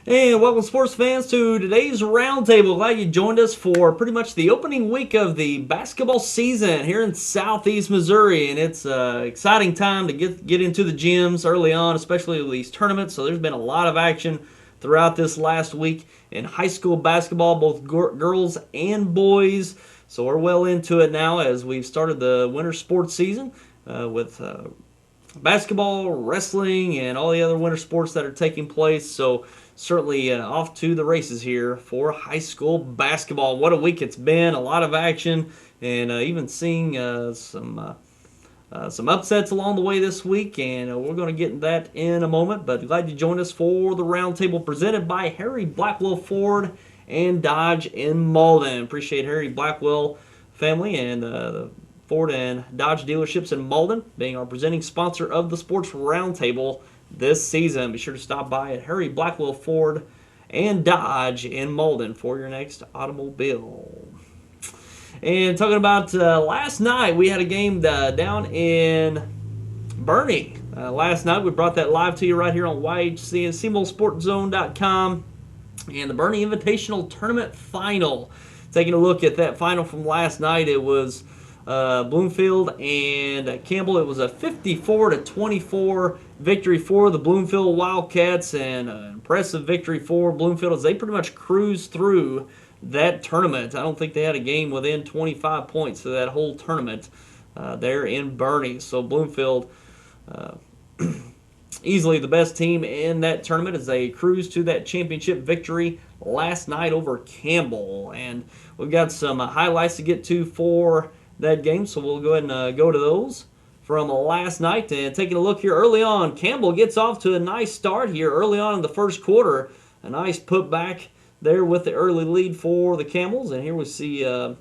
And welcome, sports fans, to today's roundtable. Glad you joined us for pretty much the opening week of the basketball season here in Southeast Missouri, and it's an exciting time to get into the gyms early on, especially with these tournaments. So there's been a lot of action throughout this last week in high school basketball, both girls and boys. So we're well into it now as we've started the winter sports season with basketball, wrestling, and all the other winter sports that are taking place. So certainly off to the races here for high school basketball. What a week it's been. A lot of action, and even seeing some upsets along the way this week, and we're going to get into that in a moment. But glad you joined us for the roundtable presented by Harry Blackwell Ford and Dodge in Malden. Appreciate Harry Blackwell family and the Ford and Dodge dealerships in Malden being our presenting sponsor of the Sports Roundtable this season. Be sure to stop by at Harry Blackwell Ford and Dodge in Malden for your next automobile. And talking about last night, we had a game down in Bernie. Last night, we brought that live to you right here on YHC and CMOSportZone.com. And the Bernie Invitational Tournament final. Taking a look at that final from last night, it was Bloomfield and Campbell. It was a 54-24 victory for the Bloomfield Wildcats, and an impressive victory for Bloomfield as they pretty much cruised through that tournament. I don't think they had a game within 25 points for that whole tournament there in Bernie. So Bloomfield easily the best team in that tournament as they cruised to that championship victory last night over Campbell. And we've got some highlights to get to for that game, so we'll go ahead and go to those from last night. And taking a look here early on, Campbell gets off to a nice start here early on in the first quarter. A nice putback there with the early lead for the Camels. And here we see a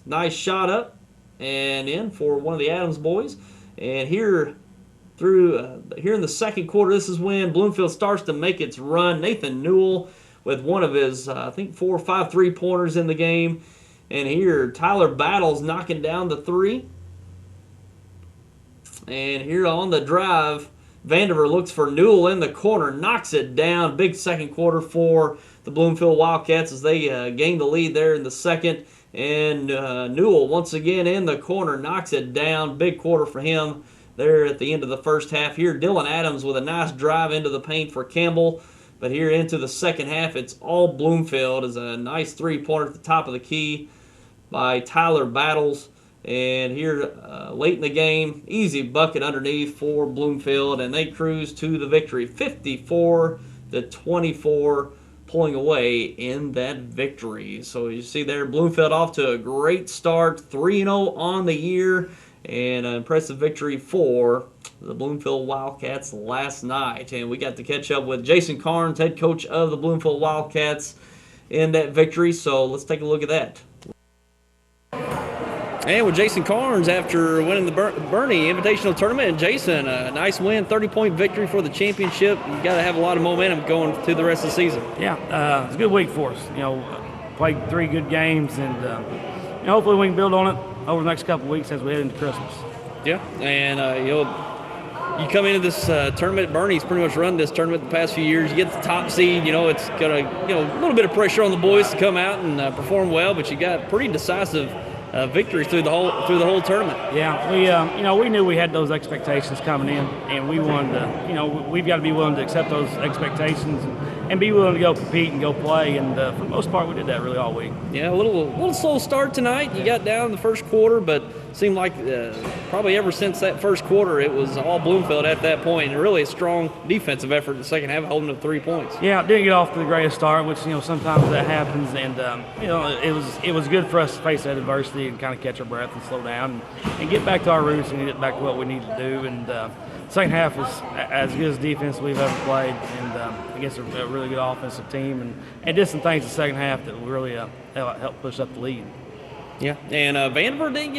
nice shot up and in for one of the Adams boys. And here here in the second quarter, this is when Bloomfield starts to make its run. Nathan Newell with one of his, I think, 4 or 5 3-pointers in the game. And here, Tyler Battles knocking down the three. And here on the drive, Vandiver looks for Newell in the corner, knocks it down. Big second quarter for the Bloomfield Wildcats as they gain the lead there in the second. And Newell once again in the corner, knocks it down. Big quarter for him there at the end of the first half. Here, Dylan Adams with a nice drive into the paint for Campbell. But here into the second half, it's all Bloomfield as a nice three-pointer at the top of the key by Tyler Battles. And here late in the game, easy bucket underneath for Bloomfield, and they cruise to the victory, 54-24, pulling away in that victory. So you see there, Bloomfield off to a great start, 3-0 on the year, and an impressive victory for the Bloomfield Wildcats last night. And we got to catch up with Jason Karnes, head coach of the Bloomfield Wildcats, in that victory. So let's take a look at that. And with Jason Karnes after winning the Bernie Invitational Tournament. And Jason, a nice win, 30-point victory for the championship. You've got to have a lot of momentum going through the rest of the season. Yeah, it's a good week for us. Played 3 good games, and hopefully we can build on it over the next couple of weeks as we head into Christmas. Yeah, and you come into this tournament. Bernie's pretty much run this tournament the past few years. You get the top seed. It's got a little bit of pressure on the boys to come out and perform well, but you got pretty decisive victories through the whole tournament. Yeah, we knew we had those expectations coming in, and we wanted to, we've got to be willing to accept those expectations and be willing to go compete and go play. And for the most part, we did that really all week. Yeah, a little slow start tonight. You got down in the first quarter, but seemed like probably ever since that first quarter, it was all Bloomfield at that point, and really a strong defensive effort in the second half, holding to 3 points. Yeah, it didn't get off to the greatest start, which sometimes that happens, and it was good for us to face that adversity and kind of catch our breath and slow down and get back to our roots and get back to what we need to do. And second half was as good as defense we've ever played, and against a really good offensive team, and did some things in the second half that really helped push up the lead. Yeah, and Vandiver didn't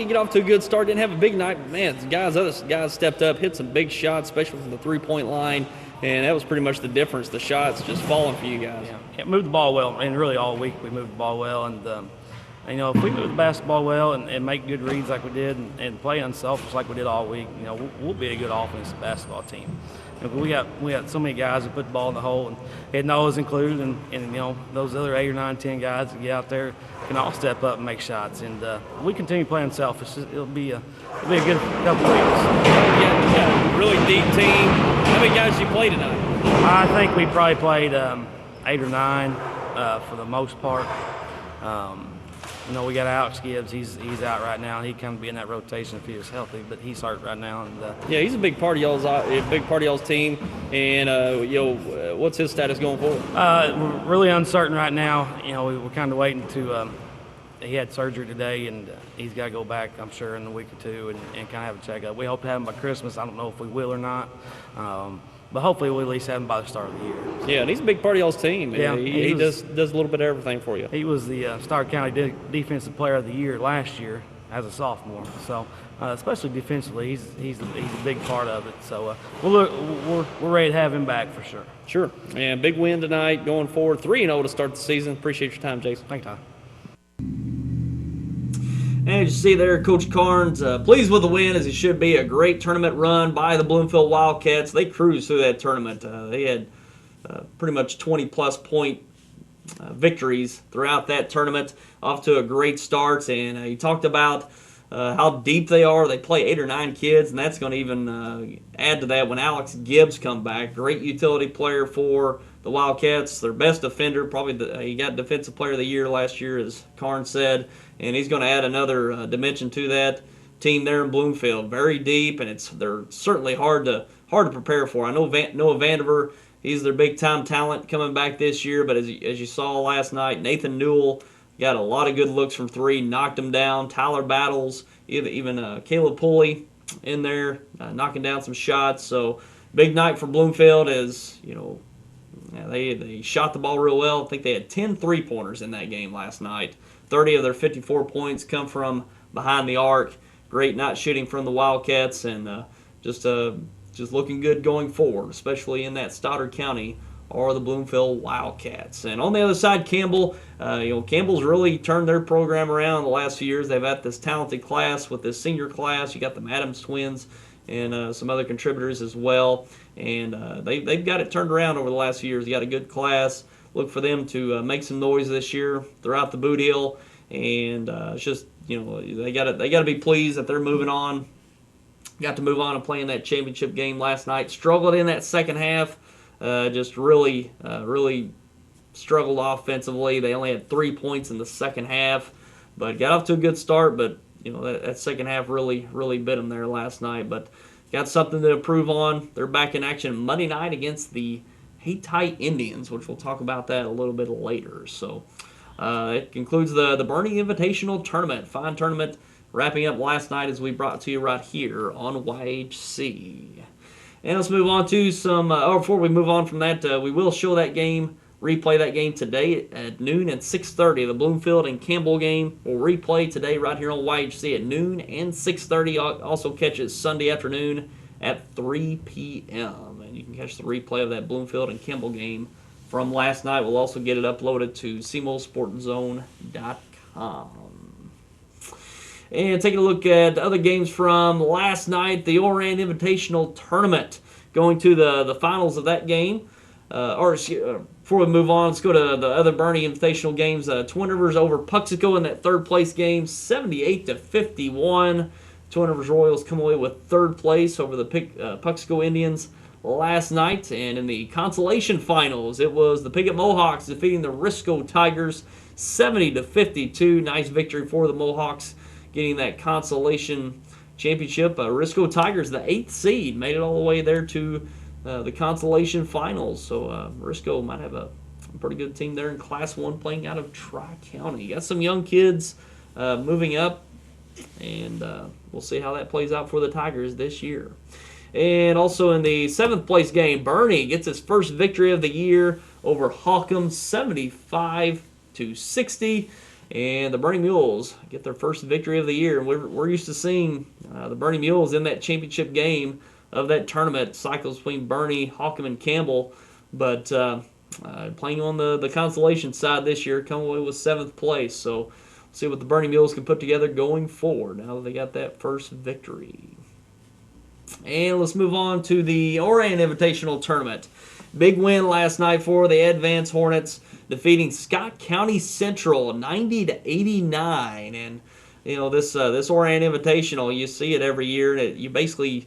get off to a good start. Didn't have a big night. But man, other guys stepped up, hit some big shots, especially from the 3-point line, and that was pretty much the difference. The shots just falling for you guys. Yeah, moved the ball well, and really all week we moved the ball well, and If we move the basketball well and make good reads like we did and play unselfish like we did all week, we'll be a good offensive basketball team. We got so many guys who put the ball in the hole, and Noah's included, and those other 8 or 9, 10 guys that get out there can all step up and make shots. And we continue playing selfish. It'll be a good couple weeks. Yeah, a really deep team. How many guys did you play tonight? I think we probably played 8 or 9 for the most part. We got Alex Gibbs. He's out right now. He kind of be in that rotation if he was healthy, but he's hurt right now. And yeah, he's a big part of y'all's team. And what's his status going forward? We're really uncertain right now. We're kind of waiting to. He had surgery today, and he's got to go back, I'm sure, in a week or two and kind of have a checkup. We hope to have him by Christmas. I don't know if we will or not. But hopefully we'll at least have him by the start of the year. Yeah, and he's a big part of y'all's team. Yeah, he does a little bit of everything for you. He was the Starr County Defensive Player of the Year last year as a sophomore. So, especially defensively, he's a big part of it. So, we're ready to have him back for sure. Sure. And big win tonight, going forward 3-0 to start the season. Appreciate your time, Jason. Thanks, Tom. And as you see there, Coach Karnes pleased with the win, as he should be. A great tournament run by the Bloomfield Wildcats. They cruised through that tournament. They had pretty much 20-plus point victories throughout that tournament. Off to a great start. And he talked about how deep they are. They play 8 or 9 kids, and that's going to even add to that when Alex Gibbs come back. Great utility player for the Wildcats. Their best defender, probably he got Defensive Player of the Year last year, as Karnes said. And he's going to add another dimension to that team there in Bloomfield. Very deep, and they're certainly hard to prepare for. I know Noah Vandiver, he's their big-time talent coming back this year, but as you saw last night, Nathan Newell got a lot of good looks from 3, knocked him down. Tyler Battles, even Caleb Pulley in there, knocking down some shots. So big night for Bloomfield, as they shot the ball real well. I think they had 10 3-pointers in that game last night. 30 of their 54 points come from behind the arc. Great night shooting from the Wildcats, and just looking good going forward, especially in that Stoddard County or the Bloomfield Wildcats. And on the other side, Campbell. Campbell's really turned their program around the last few years. They've had this talented class with this senior class. You got the Adams twins and some other contributors as well. And they've got it turned around over the last few years. You got a good class. Look for them to make some noise this year throughout the boot hill, and it's just they got to be pleased that they're moving on. Got to move on and play in that championship game last night. Struggled in that second half, just really struggled offensively. They only had 3 points in the second half, but got off to a good start. But that second half really bit them there last night. But got something to improve on. They're back in action Monday night against the Hittite Indians, which we'll talk about that a little bit later. So it concludes the Bernie Invitational Tournament. Fine tournament wrapping up last night, as we brought to you right here on YHC. And let's move on to some, before we move on from that, we will show that game, replay that game today at noon and 6:30. The Bloomfield and Campbell game will replay today right here on YHC at noon and 6:30. Also catch it Sunday afternoon at 3 p.m. And you can catch the replay of that Bloomfield and Campbell game from last night. We'll also get it uploaded to cmosportzone.com. And taking a look at other games from last night, the Oran Invitational Tournament, going to the finals of that game. Before we move on, let's go to the other Bernie Invitational games. Twin Rivers over Puxico in that third place game, 78-51. Twin Rivers Royals come away with third place over the Puxico Indians last night. And in the consolation finals, it was the Piggott Mohawks defeating the Risco Tigers 70-52. Nice victory for the Mohawks, getting that consolation championship. Risco Tigers, the 8th seed, made it all the way there to the consolation finals. So Risco might have a pretty good team there in Class 1 playing out of Tri-County. Got some young kids moving up, and we'll see how that plays out for the Tigers this year. And also in the 7th place game, Bernie gets his first victory of the year over Holcomb, 75-60. And the Bernie Mules get their first victory of the year. And we're used to seeing the Bernie Mules in that championship game of that tournament, cycles between Bernie, Holcomb, and Campbell. But playing on the consolation side this year, come away with 7th place. So See what the Bernie Mules can put together going forward now that they got that first victory. And let's move on to the Oran Invitational Tournament. Big win last night for the Advance Hornets, defeating Scott County Central 90-89. And this Oran Invitational, you see it every year. And you basically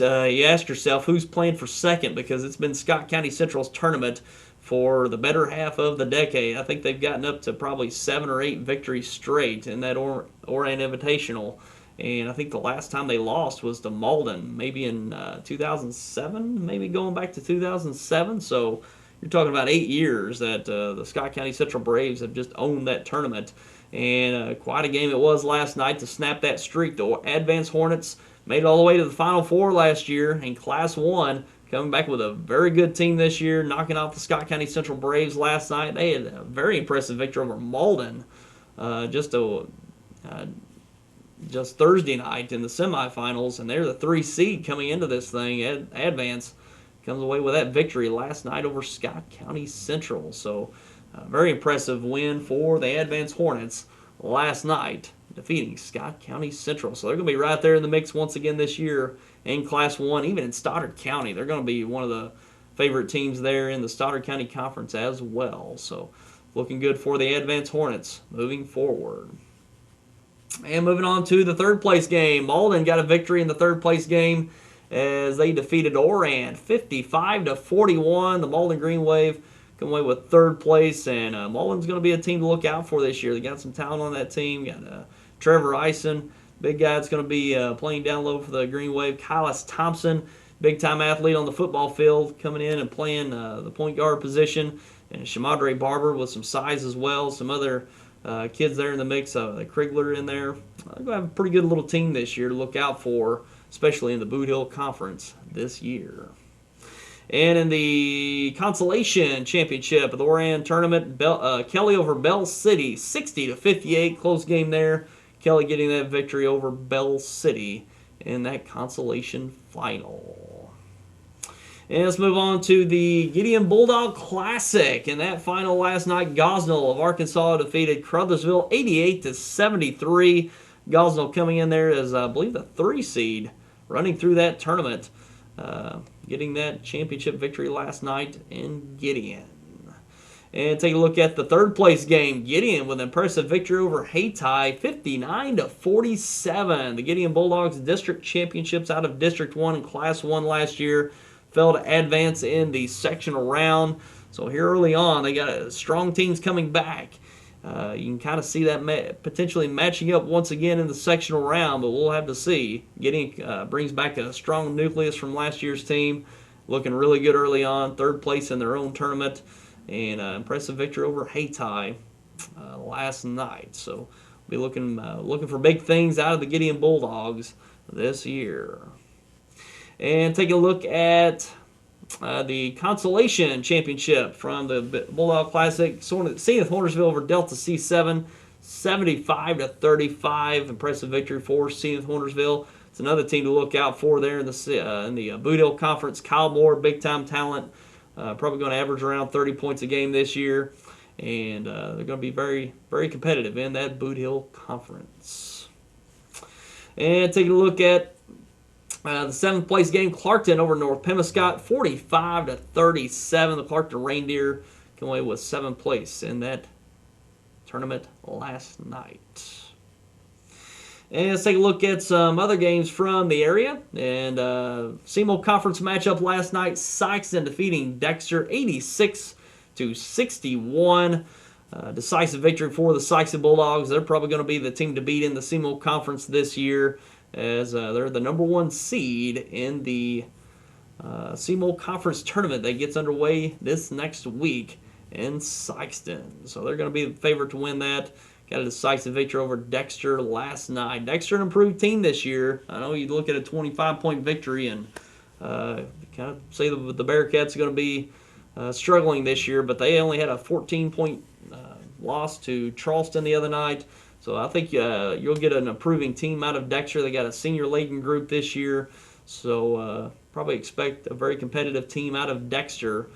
you ask yourself who's playing for second, because it's been Scott County Central's tournament for the better half of the decade. I think they've gotten up to probably 7 or 8 victories straight in that Oran Invitational. And I think the last time they lost was to Malden, maybe in 2007, maybe going back to 2007. So you're talking about 8 years that the Scott County Central Braves have just owned that tournament. And quite a game it was last night to snap that streak. The Advance Hornets made it all the way to the Final Four last year in Class 1, coming back with a very good team this year, knocking off the Scott County Central Braves last night. They had a very impressive victory over Malden just Thursday night in the semifinals, and they're the 3 seed coming into this thing. Advance comes away with that victory last night over Scott County Central. So a very impressive win for the Advance Hornets last night, defeating Scott County Central. So they're going to be right there in the mix once again this year in Class 1, even in Stoddard County. They're going to be one of the favorite teams there in the Stoddard County Conference as well. So looking good for the Advance Hornets moving forward. And moving on to the third place game. Malden got a victory in the third place game as they defeated Oran 55-41. The Malden Green Wave come away with third place, and Malden's going to be a team to look out for this year. They got some talent on that team. Got Trevor Eisen, big guy that's going to be playing down low for the Green Wave. Kylas Thompson, big-time athlete on the football field, coming in and playing the point guard position. And Shamadre Barber with some size as well. Some other kids there in the mix. The Krigler in there. They're going to have a pretty good little team this year to look out for, especially in the Boot Hill Conference this year. And in the Consolation Championship of the Oran Tournament, Kelly over Bell City, 60-58. Close game there. Kelly getting that victory over Bell City in that Consolation Final. And let's move on to the Gideon Bulldog Classic. In that final last night, Gosnell of Arkansas defeated Crothersville 88-73. Gosnell coming in there as, I believe, the 3 seed, running through that tournament, getting that championship victory last night in Gideon. And take a look at the third place game. Gideon with an impressive victory over Hayti, 59-47. The Gideon Bulldogs district championships out of District 1 and Class 1 last year fell to advance in the sectional round. So here early on, they got strong teams coming back. You can kind of see that potentially matching up once again in the sectional round, but we'll have to see. Gideon brings back a strong nucleus from last year's team, looking really good early on, third place in their own tournament, and impressive victory over Hayti last night. So we'll be looking for big things out of the Gideon Bulldogs this year. And take a look at the Consolation Championship from the Bulldog Classic. Zenith Hornersville over Delta C7, 75-35. Impressive victory for Zenith Hornersville. It's another team to look out for there in the Boot Hill Conference. Kyle Moore, big-time talent. Probably going to average around 30 points a game this year. And they're going to be very, very competitive in that Boot Hill Conference. And take a look at the 7th place game, Clarkton over North Pemiscot, 45-37. The Clarkton Reindeer came away with 7th place in that tournament last night. And let's take a look at some other games from the area. And SEMO Conference matchup last night, Sykeston defeating Dexter 86-61. Decisive victory for the Sykeston Bulldogs. They're probably going to be the team to beat in the SEMO Conference this year, as they're the number 1 seed in the SEMO Conference tournament that gets underway this next week in Sykeston. So they're going to be the favorite to win that. Got a decisive victory over Dexter last night. Dexter, an improved team this year. I know you look at a 25-point victory and kind of say the Bearcats are going to be struggling this year, but they only had a 14-point loss to Charleston the other night. So I think you'll get an improving team out of Dexter. They got a senior-laden group this year, so probably expect a very competitive team out of Dexter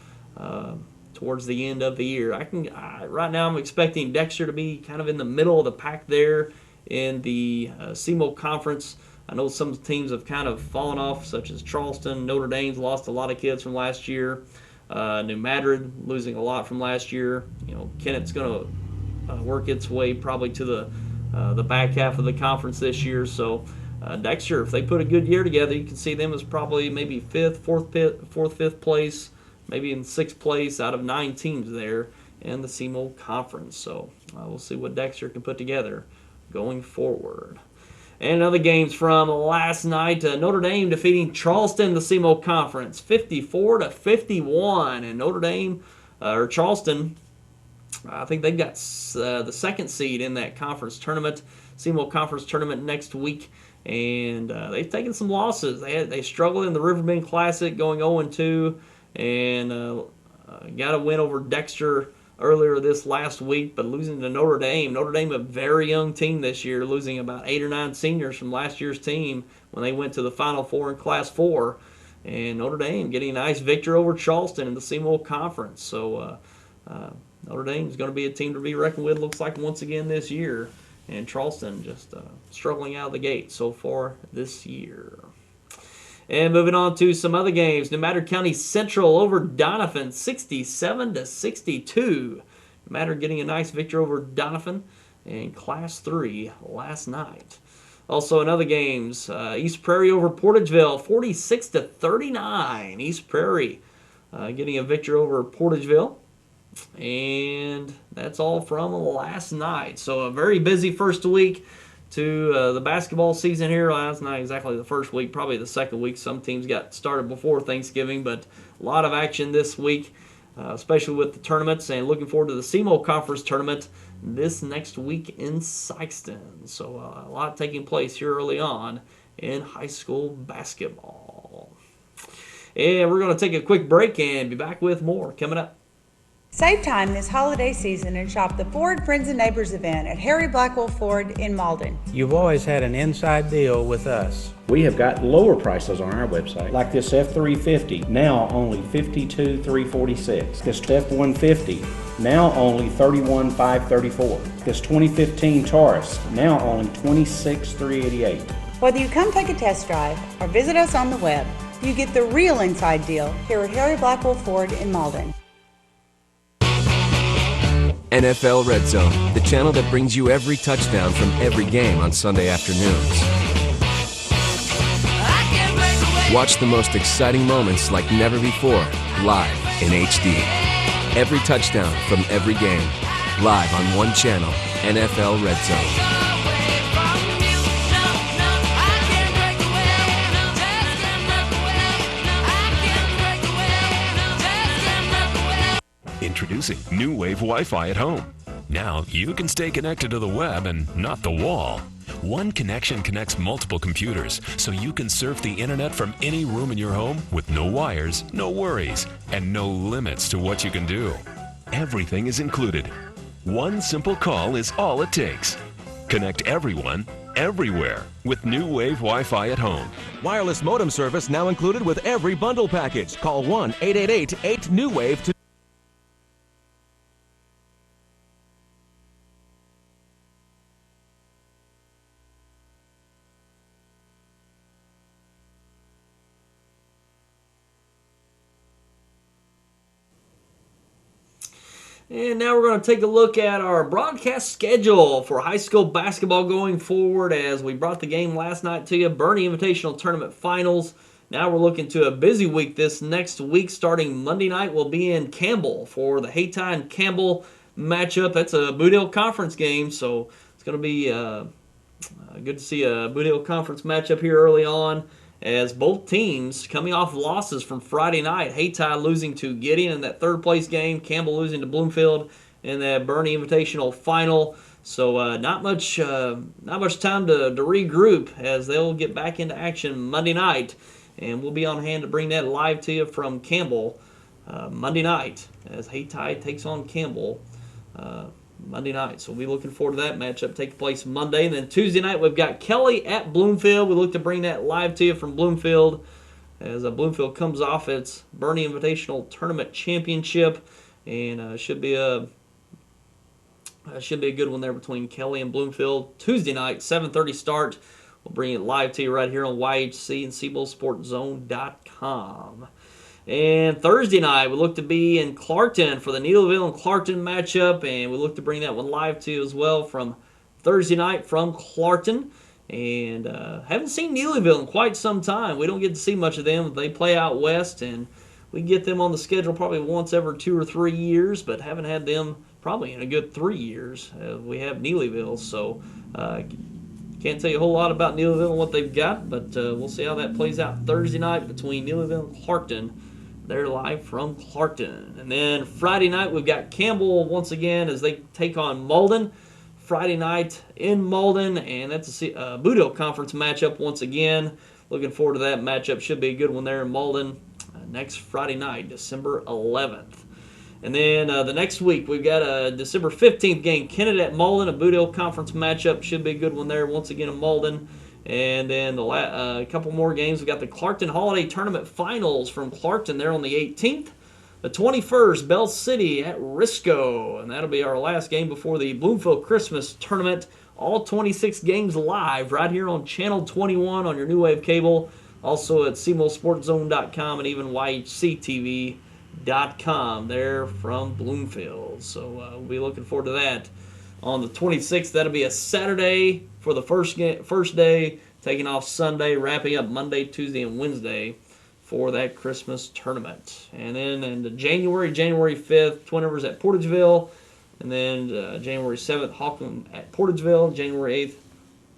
towards the end of the year. Right now I'm expecting Dexter to be kind of in the middle of the pack there in the CMO Conference. I know some teams have kind of fallen off, such as Charleston. Notre Dame's lost a lot of kids from last year. New Madrid losing a lot from last year. Kennett's going to work its way probably to the back half of the conference this year. So Dexter, if they put a good year together, you can see them as probably maybe fifth, fifth place, maybe in sixth place out of 9 teams there in the CMO Conference. So we'll see what Dexter can put together going forward. And other games from last night, Notre Dame defeating Charleston in the CMO Conference, 54-51. And Notre Dame, or Charleston, I think they've got the second seed in that conference tournament, CMO Conference tournament next week. And they've taken some losses. They struggled in the Riverbend Classic, going 0-2, and got a win over Dexter earlier this last week, but losing to Notre Dame. Notre Dame, a very young team this year, losing about 8 or 9 seniors from last year's team when they went to the Final Four in Class 4. And Notre Dame getting a nice victory over Charleston in the CMO Conference. So Notre Dame is going to be a team to be reckoned with, looks like, once again this year. And Charleston just struggling out of the gate so far this year. And moving on to some other games. New Madrid County Central over Doniphan, 67-62. New Madrid getting a nice victory over Doniphan in Class 3 last night. Also in other games, East Prairie over Portageville, 46-39. East Prairie getting a victory over Portageville. And that's all from last night. So a very busy first week to the basketball season here. Well, that's not exactly the first week, probably the second week. Some teams got started before Thanksgiving, but a lot of action this week, especially with the tournaments, and looking forward to the CMO Conference tournament this next week in Sykeston. So a lot taking place here early on in high school basketball. And we're going to take a quick break and be back with more coming up. Save time this holiday season and shop the Ford Friends and Neighbors event at Harry Blackwell Ford in Malden. You've always had an inside deal with us. We have got lower prices on our website, like this F350, now only $52,346. This F150, now only $31,534. This 2015 Taurus, now only $26,388. Whether you come take a test drive or visit us on the web, you get the real inside deal here at Harry Blackwell Ford in Malden. NFL Red Zone, the channel that brings you every touchdown from every game on Sunday afternoons. Watch the most exciting moments like never before, live in HD. Every touchdown from every game, live on one channel, NFL Red Zone. Introducing New Wave Wi-Fi at home. Now you can stay connected to the web and not the wall. One connection connects multiple computers, so you can surf the internet from any room in your home with no wires, no worries, and no limits to what you can do. Everything is included. One simple call is all it takes. Connect everyone, everywhere with New Wave Wi-Fi at home. Wireless modem service now included with every bundle package. Call 1-888-8-NEW-WAVE to And now we're going to take a look at our broadcast schedule for high school basketball going forward, as we brought the game last night to you, Bernie Invitational Tournament Finals. Now we're looking to a busy week this next week. Starting Monday night, we'll be in Campbell for the Hayti and Campbell matchup. That's a Boot Hill Conference game, so it's going to be good to see a Boot Hill Conference matchup here early on, as both teams coming off losses from Friday night. Hayti losing to Gideon in that third-place game, Campbell losing to Bloomfield in that Bernie Invitational Final. So not much time to regroup, as they'll get back into action Monday night. And we'll be on hand to bring that live to you from Campbell Monday night, as Hayti takes on Campbell Monday night. So we'll be looking forward to that matchup taking place Monday. And then Tuesday night, we've got Kelly at Bloomfield. We look to bring that live to you from Bloomfield, as Bloomfield comes off its Bernie Invitational Tournament Championship. and should be a good one there between Kelly and Bloomfield. Tuesday night, 7:30 start. We'll bring it live to you right here on YHC and SeaboldSportsZone.com. And Thursday night, we look to be in Clarkton for the Neelyville and Clarkton matchup, and we look to bring that one live to you as well from Thursday night from Clarkton. And haven't seen Neelyville in quite some time. We don't get to see much of them. They play out west, and we get them on the schedule probably once every 2 or 3 years, but haven't had them probably in a good 3 years. We have Neelyville, so can't tell you a whole lot about Neelyville and what they've got, but we'll see how that plays out Thursday night between Neelyville and Clarkton. They're live from Clarkton. And then Friday night, we've got Campbell once again as they take on Malden. Friday night in Malden, and that's a Boot Hill Conference matchup once again. Looking forward to that matchup. Should be a good one there in Malden next Friday night, December 11th. And then the next week, we've got a December 15th game, Kennedy at Malden, a Boot Hill Conference matchup. Should be a good one there once again in Malden. And then a couple more games. We've got the Clarkton Holiday Tournament Finals from Clarkton there on the 18th. The 21st, Bell City at Risco. And that'll be our last game before the Bloomfield Christmas Tournament. All 26 games live right here on Channel 21 on your New Wave cable. Also at SeaboldSportsZone.com and even YHCTV.com there from Bloomfield. So we'll be looking forward to that. On the 26th, that'll be a Saturday for the first day, taking off Sunday, wrapping up Monday, Tuesday, and Wednesday for that Christmas tournament. And then in January 5th, Twin Rivers at Portageville, and then January 7th, Hawkland at Portageville, January 8th,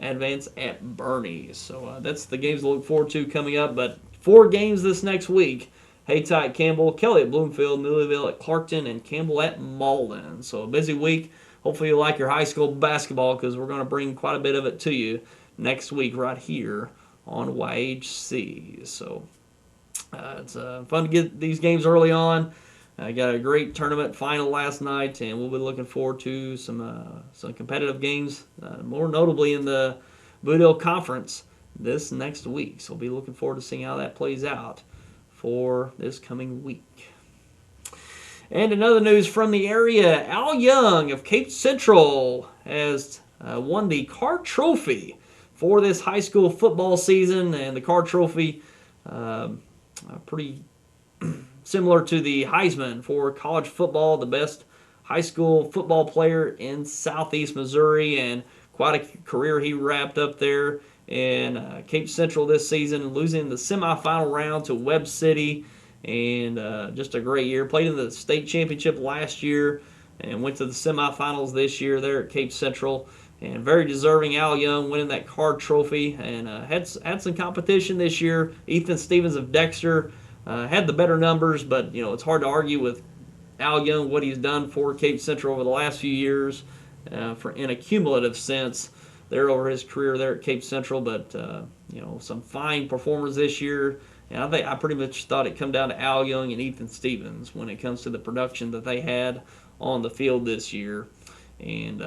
Advance at Bernie. So that's the games to look forward to coming up, but 4 games this next week. Haytie at Campbell, Kelly at Bloomfield, Neelyville at Clarkton, and Campbell at Malden. So a busy week. Hopefully you like your high school basketball because we're going to bring quite a bit of it to you next week right here on YHC. So it's fun to get these games early on. I got a great tournament final last night, and we'll be looking forward to some competitive games, more notably in the Boot Hill Conference this next week. So we'll be looking forward to seeing how that plays out for this coming week. And in other news from the area, Al Young of Cape Central has won the Carr Trophy for this high school football season. And the Carr Trophy, pretty similar to the Heisman for college football, the best high school football player in Southeast Missouri, and quite a career he wrapped up there in Cape Central this season, losing the semifinal round to Webb City. And just a great year. Played in the state championship last year and went to the semifinals this year there at Cape Central. And very deserving, Al Young winning that Carr Trophy. And had some competition this year. Ethan Stevens of Dexter had the better numbers, but it's hard to argue with Al Young what he's done for Cape Central over the last few years in a cumulative sense there over his career there at Cape Central. But some fine performers this year. And I pretty much thought it come down to Al Young and Ethan Stevens when it comes to the production that they had on the field this year. And,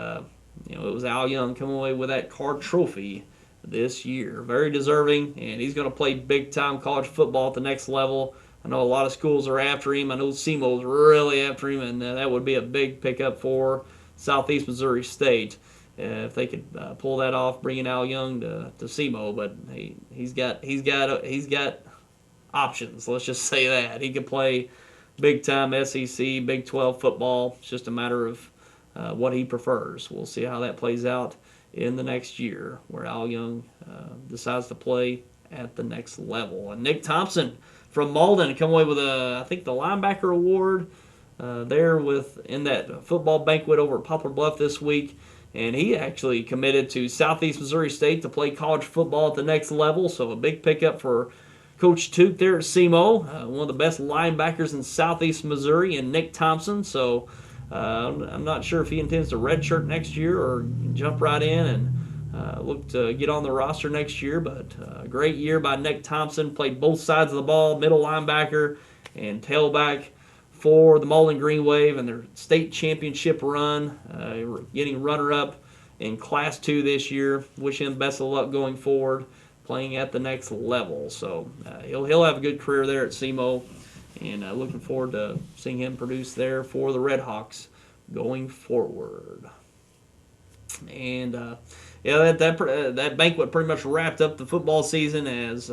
it was Al Young coming away with that Carr Trophy this year. Very deserving, and he's going to play big-time college football at the next level. I know a lot of schools are after him. I know SEMO's really after him, and that would be a big pickup for Southeast Missouri State if they could pull that off, bringing Al Young to SEMO. But he's got options. Let's just say that he could play big-time SEC, Big 12 football. It's just a matter of what he prefers. We'll see how that plays out in the next year, where Al Young decides to play at the next level. And Nick Thompson from Malden come away with I think the linebacker award there in that football banquet over at Poplar Bluff this week. And he actually committed to Southeast Missouri State to play college football at the next level. So a big pickup for Coach Toot there at SEMO, one of the best linebackers in Southeast Missouri, and Nick Thompson. So I'm not sure if he intends to redshirt next year or jump right in and look to get on the roster next year. But a great year by Nick Thompson. Played both sides of the ball, middle linebacker and tailback for the Malden Green Wave and their state championship run, getting runner-up in Class 2 this year. Wish him best of luck going forward, playing at the next level. So he'll have a good career there at SEMO, and looking forward to seeing him produce there for the Red Hawks going forward. And that banquet pretty much wrapped up the football season as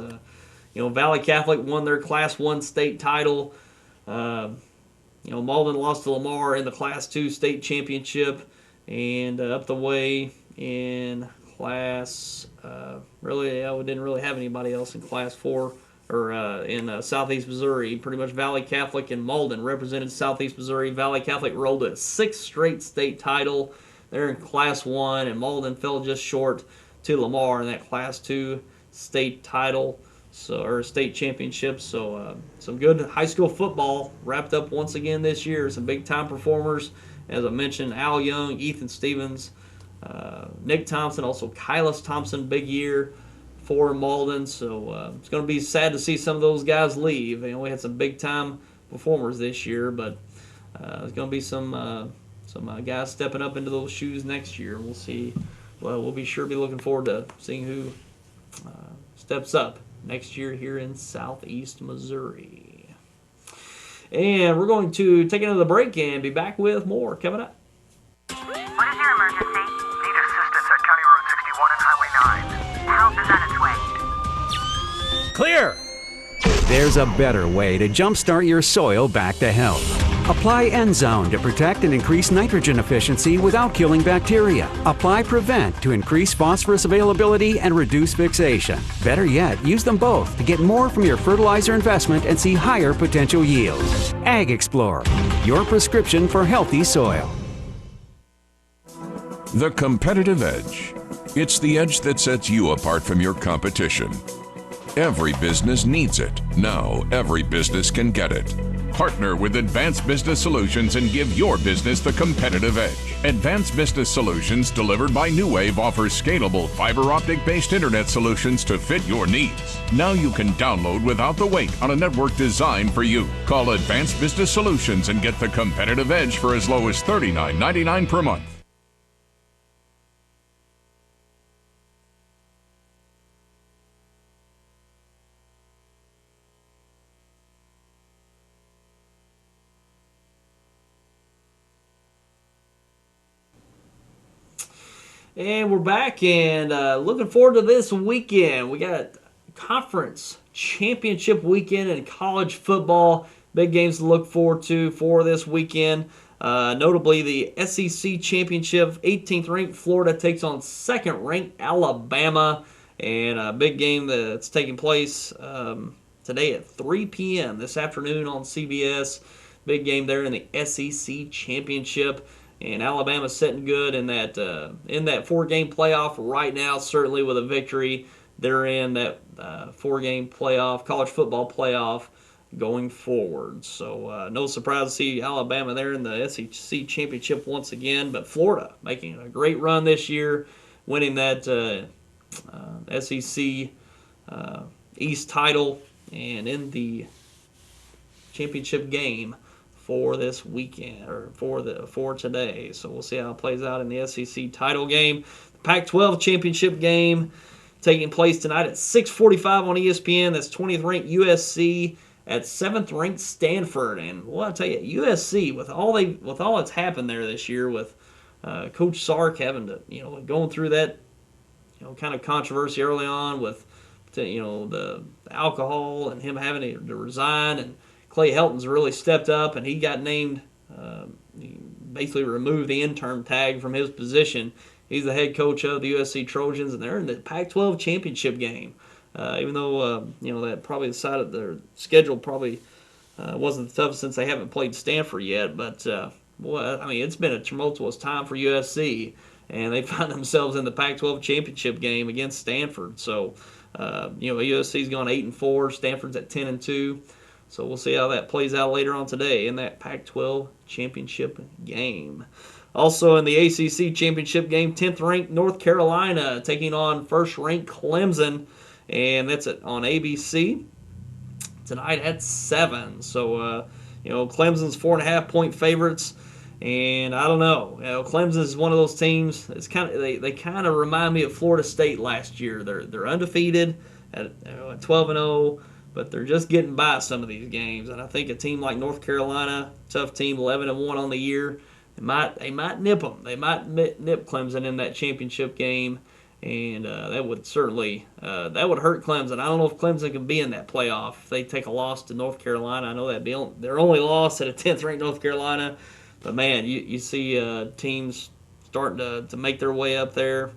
Valley Catholic won their Class 1 state title. Malden lost to Lamar in the Class 2 state championship, and up the way in Class, we didn't really have anybody else in Class 4 or in Southeast Missouri. Pretty much Valley Catholic and Malden represented Southeast Missouri. Valley Catholic rolled to a 6th straight state title. They're in Class 1, and Malden fell just short to Lamar in that Class 2 state title, or state championship. So some good high school football wrapped up once again this year. Some big-time performers, as I mentioned, Al Young, Ethan Stevens, Nick Thompson, also Kylas Thompson, big year for Malden. So it's going to be sad to see some of those guys leave. We had some big-time performers this year, but there's going to be some guys stepping up into those shoes next year. We'll see. Well, we'll be looking forward to seeing who steps up next year here in Southeast Missouri. And we're going to take another break and be back with more coming up. What is your emergency? Need assistance at County Road 61 and Highway 9. Help is on its way. Clear! There's a better way to jumpstart your soil back to health. Apply Endzone to protect and increase nitrogen efficiency without killing bacteria. Apply Prevent to increase phosphorus availability and reduce fixation. Better yet, use them both to get more from your fertilizer investment and see higher potential yields. Ag Explorer, your prescription for healthy soil. The competitive edge. It's the edge that sets you apart from your competition. Every business needs it. Now, every business can get it. Partner with Advanced Business Solutions and give your business the competitive edge. Advanced Business Solutions, delivered by New Wave, offers scalable fiber optic-based internet solutions to fit your needs. Now you can download without the wait on a network designed for you. Call Advanced Business Solutions and get the competitive edge for as low as $39.99 per month. And we're back and looking forward to this weekend. We got conference championship weekend in college football. Big games to look forward to for this weekend. Notably, the SEC championship, 18th ranked Florida takes on 2nd ranked Alabama. And a big game that's taking place today at 3 p.m. this afternoon on CBS. Big game there in the SEC championship. And Alabama's sitting good in that 4-game playoff right now, certainly with a victory. They're in that 4-game playoff, college football playoff going forward. So no surprise to see Alabama there in the SEC championship once again. But Florida making a great run this year, winning that SEC East title and in the championship game for this weekend, or for today. So we'll see how it plays out in the SEC title game. The Pac-12 championship game taking place tonight at 6:45 on ESPN. That's 20th ranked USC at 7th ranked Stanford. And well, I'll tell you, USC with all that's happened there this year with Coach Sark having to going through that kind of controversy early on with the alcohol and him having to resign, and Clay Helton's really stepped up, and he got named, he basically removed the intern tag from his position. He's the head coach of the USC Trojans, and they're in the Pac-12 championship game. Even though, that probably the side of their schedule probably wasn't the toughest since they haven't played Stanford yet. But, it's been a tumultuous time for USC, and they find themselves in the Pac-12 championship game against Stanford. So, USC's gone 8-4, Stanford's at 10-2. So we'll see how that plays out later on today in that Pac-12 championship game. Also in the ACC championship game, 10th ranked North Carolina taking on 1st ranked Clemson, and that's on ABC tonight at 7. So Clemson's 4.5-point favorites, and I don't know. Clemson is one of those teams. It's they kind of remind me of Florida State last year. They're undefeated at 12-0. but they're just getting by some of these games. And I think a team like North Carolina, tough team, 11-1 on the year, they might nip them. They might nip Clemson in that championship game, and that would certainly that would hurt Clemson. I don't know if Clemson can be in that playoff if they take a loss to North Carolina. I know that'd be their only loss at a 10th ranked North Carolina, but man, you see teams starting to make their way up there.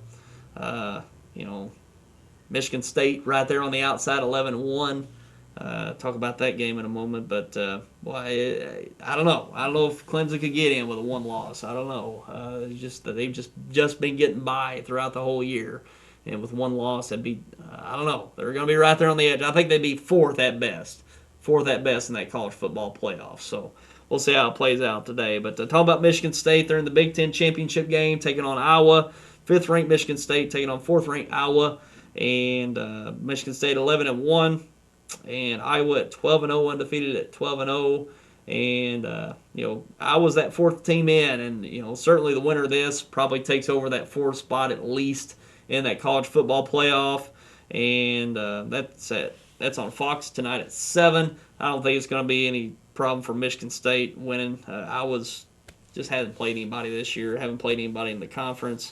Michigan State right there on the outside, 11-1. Talk about that game in a moment, but I don't know. I don't know if Clemson could get in with a one loss. I don't know. It's just that they've just been getting by throughout the whole year, and with one loss, that'd be I don't know. They're going to be right there on the edge. I think they'd be fourth at best in that college football playoff. So we'll see how it plays out today. But talking about Michigan State, they're in the Big Ten championship game, taking on Iowa. 5th-ranked Michigan State taking on 4th-ranked Iowa, and Michigan State 11-1. And Iowa at 12-0, undefeated at 12-0. And, Iowa's that 4th team in. And, certainly the winner of this probably takes over that 4th spot at least in that college football playoff. And that's on Fox tonight at 7. I don't think it's going to be any problem for Michigan State winning. Iowa's just hasn't played anybody this year, haven't played anybody in the conference.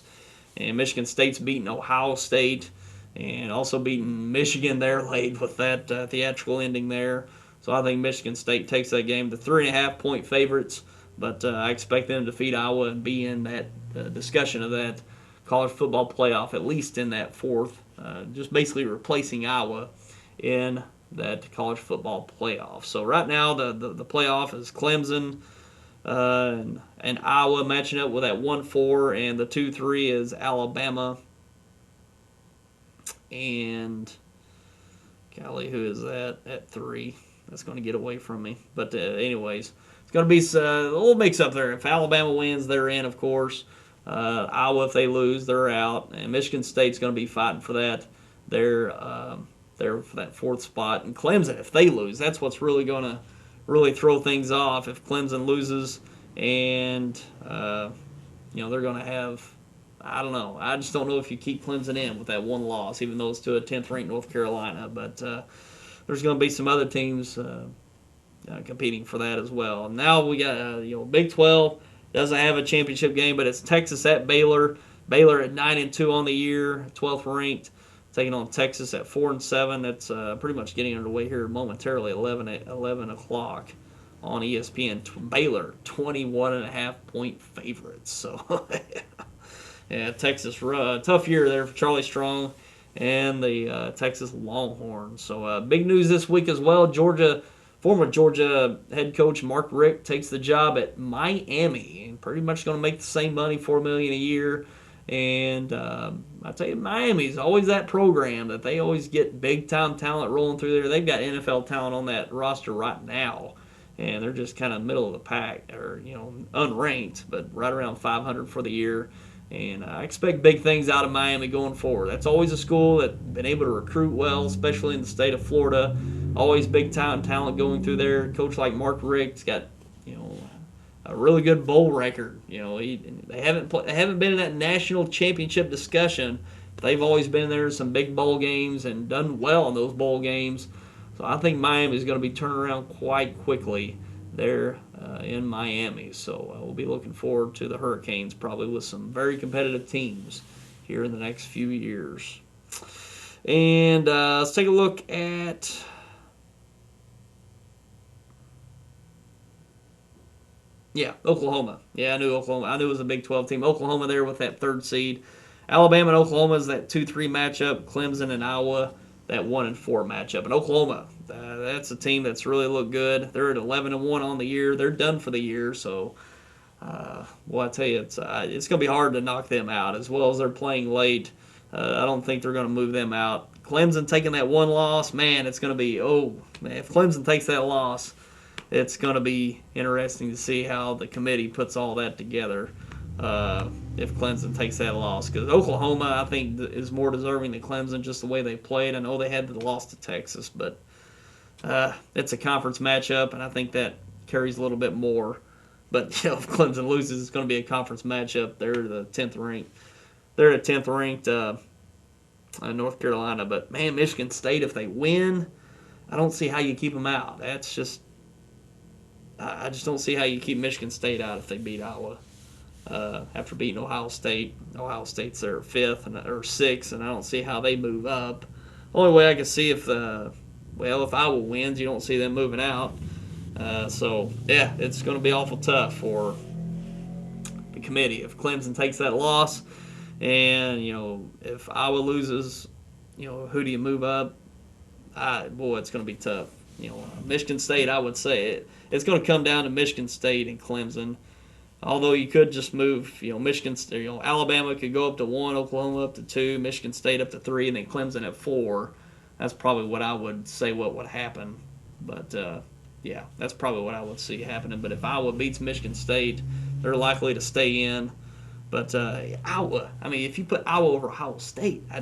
And Michigan State's beaten Ohio State and also beaten Michigan there late with that theatrical ending there. So I think Michigan State takes that game. The 3.5-point favorites, but I expect them to defeat Iowa and be in that discussion of that college football playoff, at least in that 4th, just basically replacing Iowa in that college football playoff. So right now the playoff is Clemson and Iowa matching up with that 1-4, and the 2-3 is Alabama. And golly, who is that at 3? That's going to get away from me. But anyways, it's going to be a little mix up there. If Alabama wins, they're in, of course. Iowa, if they lose, they're out. And Michigan State's going to be fighting for that. They're for that 4th spot. And Clemson, if they lose, that's what's really going to really throw things off. If Clemson loses and, they're going to have, I don't know. I just don't know if you keep Clemson in with that one loss, even though it's to a 10th-ranked North Carolina. But there's going to be some other teams competing for that as well. And now we got, Big 12 doesn't have a championship game, but it's Texas at Baylor. Baylor at 9-2 on the year, 12th ranked, taking on Texas at 4-7. That's pretty much getting underway here momentarily. 11 o'clock on ESPN. Baylor 21.5-point favorites. So yeah, Texas tough year there for Charlie Strong and the Texas Longhorns. So big news this week as well. Former Georgia head coach Mark Richt takes the job at Miami and pretty much going to make the same money, $4 million a year. And I tell you, Miami's always that program that they always get big-time talent rolling through there. They've got NFL talent on that roster right now, and they're just kind of middle of the pack, or unranked, but right around 500 for the year. And I expect big things out of Miami going forward. That's always a school that's been able to recruit well, especially in the state of Florida. Always big-time talent going through there. A coach like Mark Richt's got a really good bowl record. They haven't been in that national championship discussion, but they've always been there in some big bowl games and done well in those bowl games. So I think Miami is going to be turning around quite quickly there in Miami. So we'll be looking forward to the Hurricanes probably with some very competitive teams here in the next few years. And let's take a look at Oklahoma. I knew Oklahoma. I knew it was a Big 12 team. Oklahoma there with that 3rd seed. Alabama and Oklahoma is that 2-3 matchup. Clemson and Iowa, that 1-4 matchup. And Oklahoma, that's a team that's really looked good. They're at 11-1 on the year. They're done for the year. So, I tell you, it's going to be hard to knock them out. As well as they're playing late, I don't think they're going to move them out. Clemson taking that one loss, man, it's going to be, if Clemson takes that loss, it's going to be interesting to see how the committee puts all that together if Clemson takes that loss. Because Oklahoma, I think, is more deserving than Clemson just the way they played. I know they had the loss to Texas, but it's a conference matchup, and I think that carries a little bit more. But if Clemson loses, it's going to be a conference matchup. They're the 10th ranked. They're at 10th ranked North Carolina. But, man, Michigan State, if they win, I don't see how you keep them out. That's just, I just don't see how you keep Michigan State out if they beat Iowa. After beating Ohio State. Ohio State's their 5th or 6th, and I don't see how they move up. Only way I can see if Iowa wins, you don't see them moving out. So yeah, it's going to be awful tough for the committee if Clemson takes that loss, and if Iowa loses, who do you move up? Boy, it's going to be tough. Michigan State, I would say it's going to come down to Michigan State and Clemson. Although you could just move, Michigan, Alabama could go up to 1, Oklahoma up to 2, Michigan State up to 3, and then Clemson at 4. That's probably what I would say what would happen. But yeah, that's probably what I would see happening. But if Iowa beats Michigan State, they're likely to stay in. But Iowa, I mean, if you put Iowa over Ohio State, I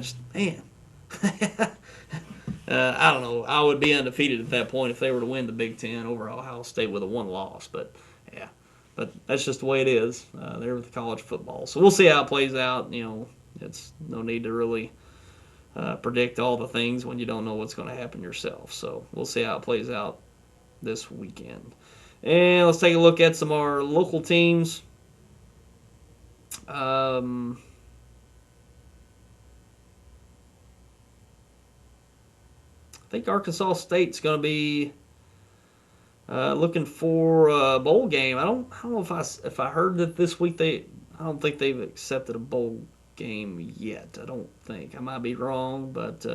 don't know. I would be undefeated at that point if they were to win the Big Ten over Ohio State with a 1 loss. But yeah. But that's just the way it is there with college football. So we'll see how it plays out. It's no need to really predict all the things when you don't know what's going to happen yourself. So we'll see how it plays out this weekend. And let's take a look at some of our local teams. I think Arkansas State's going to be looking for a bowl game. I don't know if I heard that this week I don't think they've accepted a bowl game yet. I don't think. I might be wrong, but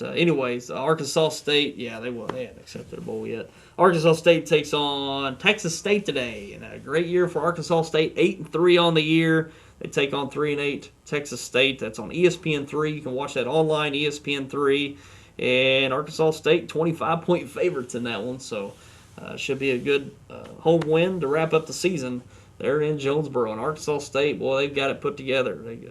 anyways, Arkansas State, yeah, they haven't accepted a bowl yet. Arkansas State takes on Texas State today, and a great year for Arkansas State, 8-3 on the year. They take on 3-8 Texas State. That's on ESPN3. You can watch that online, ESPN3. And Arkansas State, 25-point favorites in that one. So should be a good home win to wrap up the season there in Jonesboro. And Arkansas State, boy, they've got it put together. They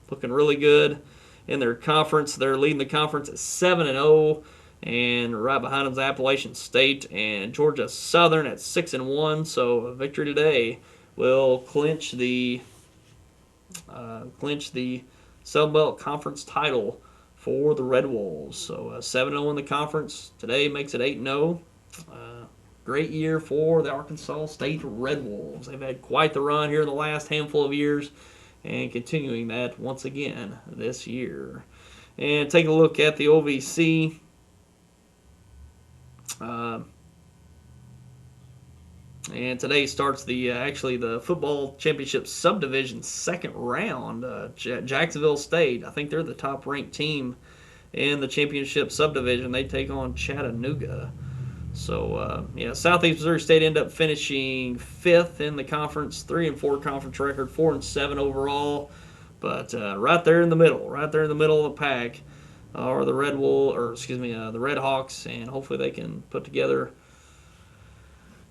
looking really good in their conference. They're leading the conference at 7-0. And right behind them is Appalachian State and Georgia Southern at 6-1. So a victory today will clinch the Sun Belt Conference title for the Red Wolves. So 7-0 in the conference today makes it 8-0. Great year for the Arkansas State Red Wolves. They've had quite the run here in the last handful of years and continuing that once again this year. And take a look at the OVC. And today starts the football championship subdivision second round. Jacksonville State, I think they're the top ranked team in the championship subdivision. They take on Chattanooga. So Southeast Missouri State end up finishing 5th in the conference, 3-4 conference record, 4-7 overall. But right there in the middle of the pack are the the Red Hawks, and hopefully they can put together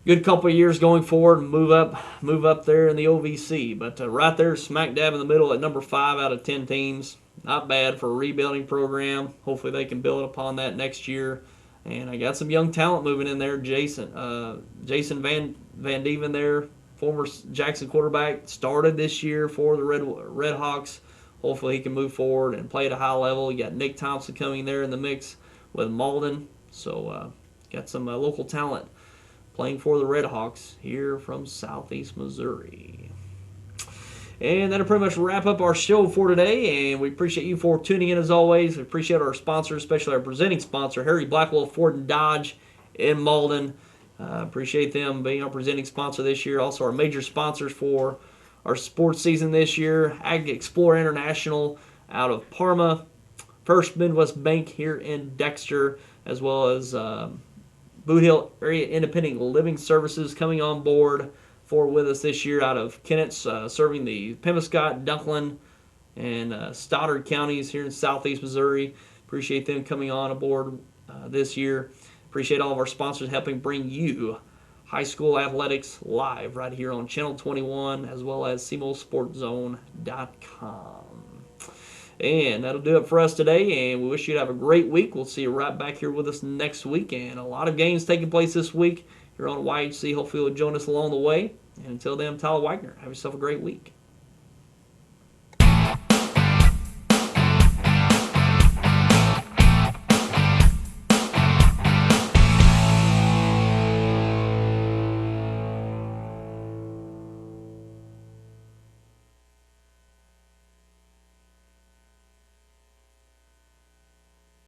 good couple of years going forward and move up there in the OVC. But right there, smack dab in the middle at number 5 out of 10 teams. Not bad for a rebuilding program. Hopefully they can build upon that next year. And I got some young talent moving in there. Jason Van Dieven there, former Jackson quarterback, started this year for the Red Hawks. Hopefully he can move forward and play at a high level. You got Nick Thompson coming there in the mix with Malden. So got some local talent playing for the Red Hawks here from Southeast Missouri. And that'll pretty much wrap up our show for today, and we appreciate you for tuning in as always. We appreciate our sponsors, especially our presenting sponsor, Harry Blackwell Ford and Dodge in Malden. Appreciate them being our presenting sponsor this year. Also our major sponsors for our sports season this year, Ag Explorer International out of Parma, First Midwest Bank here in Dexter, as well as Boot Hill Area Independent Living Services coming on board with us this year out of Kennett, serving the Pemiscot, Dunklin, and Stoddard counties here in Southeast Missouri. Appreciate them coming on aboard this year. Appreciate all of our sponsors helping bring you high school athletics live right here on Channel 21 as well as SemoSportZone.com. And that'll do it for us today, and we wish you to have a great week. We'll see you right back here with us next week, and a lot of games taking place this week here on YHC. Hopefully you'll join us along the way. And until then, I'm Tyler Wagner. Have yourself a great week.